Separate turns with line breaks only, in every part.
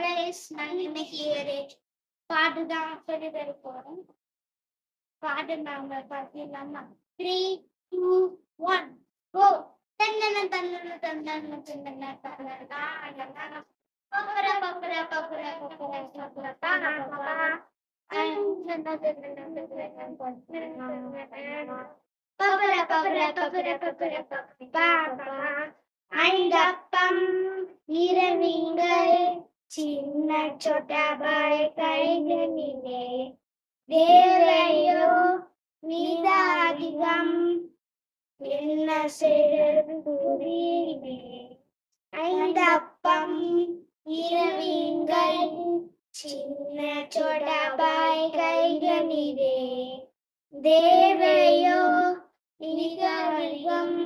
Guys, நாங்க இன்னைக்கு ஒரு பாட்டு தான் சொல்லி தர போறோம். பாட்டு நாங்க பாத்தீங்கன்னா 3, 2, 1 கோ. தன்னன தன்னன தன்னன தன்னன தன்னன தானன பப்பர பப்பர பப்பர பப்பர பப்பர தானன பப்பர பப்பர பப்பர பப்பர பப்பர ஐந்தப்பம் இரவிங்கள் சின்ன சொட்டபாய் கைகளிலே தேவையோ நிதாதிகம் என்ன செய்வது புரியலே. ஐந்தப்பம் இரவிங்கள் சின்ன சொட்டபாய் கைகளிலே தேவையோ நிதாதிகம்.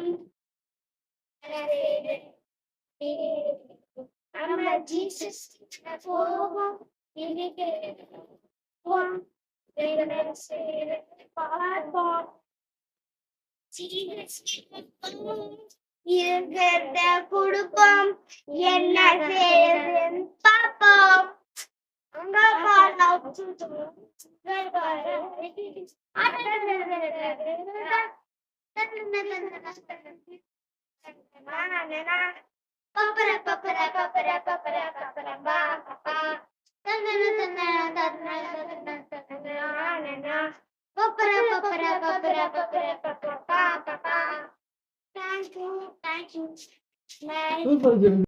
I'm a Jesus for one. They're gonna say, Papa, Jesus, you get the Pudupum, Yena says, Papa, I'm not going out to do. Papara papara papara papara papara ba papa. Tanana tanana tanana tanana tanana. Papara papara papara papara papara ba papa. Thank you. Nice.